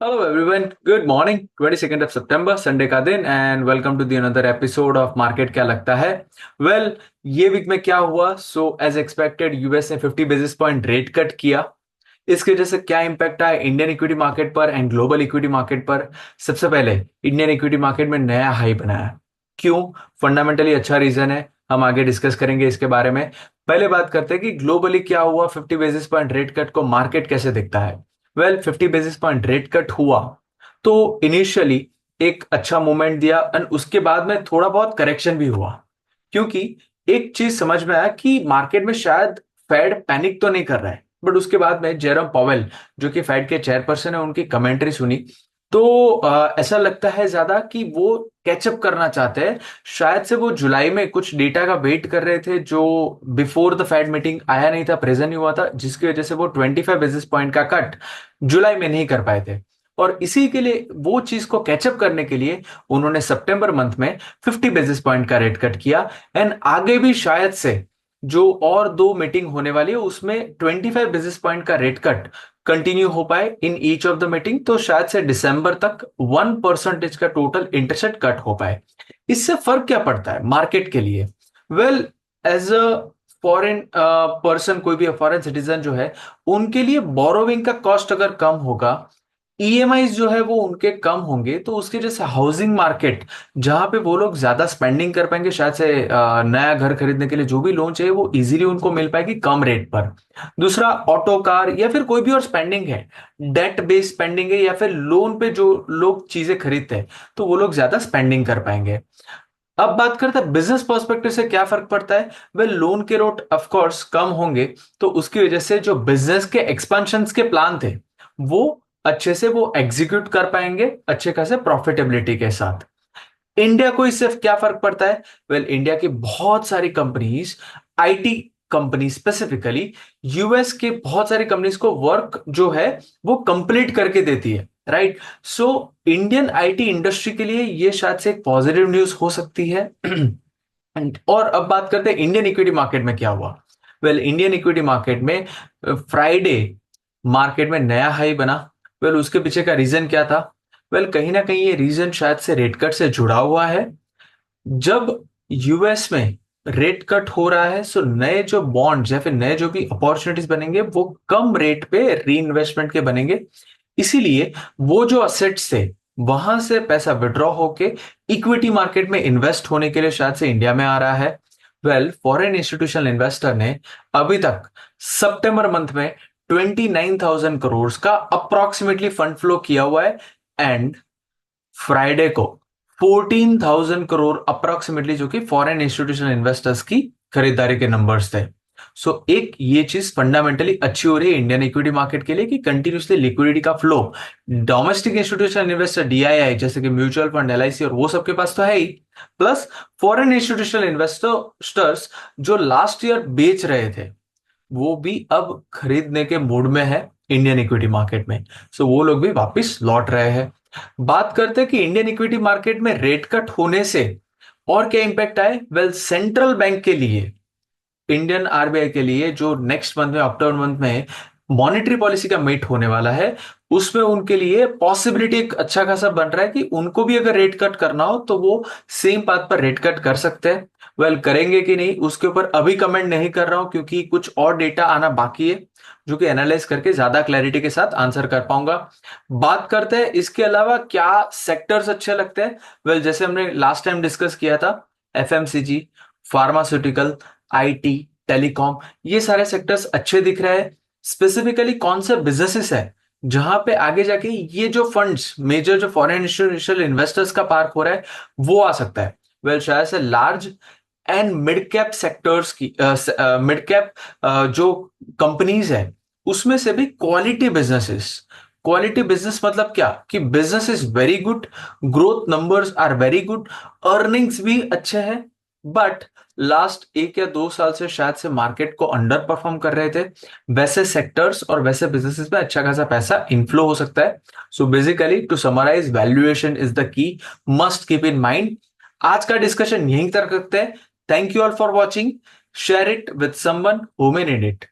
Hello everyone, good morning. 22nd of सितंबर, Sunday का दिन, and welcome to the another episode of market क्या लगता है। वेल, ये वीक में क्या हुआ? सो एज एक्सपेक्टेड यूएस ने 50 बेसिस पॉइंट रेट कट किया। इसकी वजह से क्या इंपैक्ट आया इंडियन इक्विटी मार्केट पर एंड ग्लोबल इक्विटी मार्केट पर? सबसे पहले इंडियन इक्विटी मार्केट में नया हाई बनाया। क्यों? फंडामेंटली अच्छा रीजन है, हम आगे डिस्कस करेंगे इसके बारे में। पहले बात करते हैं कि ग्लोबली क्या हुआ, 50 बेसिस पॉइंट रेट कट को मार्केट कैसे देखता है। Well, 50 basis point rate cut हुआ तो इनिशियली एक अच्छा मूवमेंट दिया एंड उसके बाद में थोड़ा बहुत करेक्शन भी हुआ। क्योंकि एक चीज समझ में आया कि मार्केट में शायद फेड पैनिक तो नहीं कर रहा है, बट उसके बाद में जेरोम पॉवेल जो कि फेड के चेयरपर्सन है, उनकी कमेंट्री सुनी तो ऐसा लगता है ज्यादा कि वो कैचअप करना चाहते हैं। शायद से वो जुलाई में कुछ डेटा का वेट कर रहे थे जो बिफोर द फेड मीटिंग आया नहीं था, प्रेजेंट नहीं हुआ था, जिसकी वजह से वो 25 बेसिस पॉइंट का कट जुलाई में नहीं कर पाए थे। और इसी के लिए, वो चीज को कैचअप करने के लिए उन्होंने सितंबर मंथ में 50 बेसिस पॉइंट का रेट कट किया। एंड आगे भी शायद से जो और दो मीटिंग होने वाली है उसमें 25 बेसिस पॉइंट का रेट कट कंटिन्यू हो पाए in each of the meeting, तो शायद से दिसंबर तक 1% का टोटल इंटरेस्ट कट हो पाए। इससे फर्क क्या पड़ता है मार्केट के लिए? Well, as a foreign person, कोई भी फॉरेन सिटीजन जो है, उनके लिए बोरोविंग का कॉस्ट अगर कम होगा, ईएमआई जो है वो उनके कम होंगे, तो उसके जैसे हाउसिंग मार्केट जहां पे वो लोग ज्यादा स्पेंडिंग कर पाएंगे, शायद से नया घर खरीदने के लिए जो भी लोन चाहिए वो इजीली उनको मिल पाएगी कम रेट पर। दूसरा, ऑटो, कार या फिर कोई भी और स्पेंडिंग है, डेट बेस्ड स्पेंडिंग है या फिर लोन पे जो लोग चीजें खरीदते हैं, तो वो लोग ज्यादा स्पेंडिंग कर पाएंगे। अब बात करते हैं बिजनेस पर्सपेक्टिव से क्या फर्क पड़ता है। वे लोन के रेट ऑफ कोर्स कम होंगे, तो उसकी वजह से जो बिजनेस के एक्सपेंशन के प्लान थे वो अच्छे से वो एग्जीक्यूट कर पाएंगे अच्छे खासे प्रॉफिटेबिलिटी के साथ। इंडिया को इससे क्या फर्क पड़ता है? वेल, इंडिया की बहुत सारी companies, IT company specifically, US के बहुत सारी कंपनीज को वर्क जो है वो कंप्लीट करके देती है, right? So Indian IT industry के लिए ये शायद से एक पॉजिटिव न्यूज हो सकती है। और अब बात करते हैं इंडियन इक्विटी मार्केट में क्या हुआ। वेल, इंडियन इक्विटी मार्केट में फ्राइडे मार्केट में नया हाई बना। वेल, उसके पीछे का रीजन क्या था? वेल, कहीं ना कहीं ये रीजन शायद से रेट कट से जुड़ा हुआ है। जब यूएस में रेट कट हो रहा है, सो नए जो बॉन्ड्स या फिर नए जो भी अपॉर्चुनिटीज बनेंगे वो कम रेट पे री इन्वेस्टमेंट के बनेंगे। इसीलिए वो जो असेट्स थे वहां से पैसा विड्रॉ होके इक्विटी मार्केट में इन्वेस्ट होने के लिए शायद से इंडिया में आ रहा है। वेल, फॉरेन इंस्टीट्यूशनल इन्वेस्टर ने अभी तक सितंबर मंथ में 29,000 करोड़ का अप्रोक्सीमेटली फंड फ्लो किया हुआ है। एंड फ्राइडे को 14,000 करोड़ अप्रोक्सीमेटली, जो कि फॉरेन इंस्टीट्यूशनल इन्वेस्टर्स की खरीदारी के नंबर्स थे। सो एक ये चीज फंडामेंटली अच्छी हो रही है इंडियन इक्विटी मार्केट के लिए कि कंटिन्यूसली लिक्विडिटी का flow domestic institutional investor DII जैसे कि म्यूचुअल फंड, एलआईसी और वो सबके पास तो है ही, प्लस फॉरेन इंस्टीट्यूशनल इन्वेस्टर्स जो लास्ट ईयर बेच रहे थे वो भी अब खरीदने के मूड में है इंडियन इक्विटी मार्केट में। सो वो लोग भी वापस लौट रहे हैं। बात करते हैं कि इंडियन इक्विटी मार्केट में रेट कट होने से और क्या इंपैक्ट आए। वेल, सेंट्रल बैंक के लिए, इंडियन आरबीआई के लिए जो नेक्स्ट मंथ में, अक्टूबर मंथ में मॉनेटरी पॉलिसी का मीट होने वाला है, उसमें उनके लिए पॉसिबिलिटी एक अच्छा खासा बन रहा है कि उनको भी अगर रेट कट करना हो तो वो सेम पाथ पर रेट कट कर सकते हैं। वेल, करेंगे कि नहीं उसके ऊपर अभी कमेंट नहीं कर रहा हूं, क्योंकि कुछ और डेटा आना बाकी है जो कि एनालाइज करके ज्यादा क्लैरिटी के साथ आंसर कर पाऊंगा। बात करते हैं इसके अलावा क्या सेक्टर्स अच्छे लगते हैं। वेल, जैसे हमने लास्ट टाइम डिस्कस किया था, एफएमसीजी, फार्मास्यूटिकल, आईटी, टेलीकॉम, ये सारे सेक्टर्स अच्छे दिख रहे हैं। स्पेसिफिकली कौन से बिजनेसेस है जहां पे आगे जाके ये जो फंड्स, मेजर जो फॉरेन इंस्टीट्यूशनल इन्वेस्टर्स का पार्क हो रहा है वो आ सकता है। वेल, शायद से large and mid cap sectors की, मिड कैप जो कंपनीज है उसमें से भी क्वालिटी बिजनेसेस। क्वालिटी बिजनेस मतलब क्या कि business is very good, growth numbers are very good, earnings भी अच्छे हैं, बट लास्ट 1 या 2 साल से शायद से मार्केट को अंडर परफॉर्म कर रहे थे। वैसे सेक्टर्स और वैसे बिजनेसेस में अच्छा खासा पैसा इनफ्लो हो सकता है। So basically to summarise, valuation is the key, must keep in mind. आज का डिस्कशन यहीं तक रखते हैं। Thank you all for watching. Share it with someone who may need it.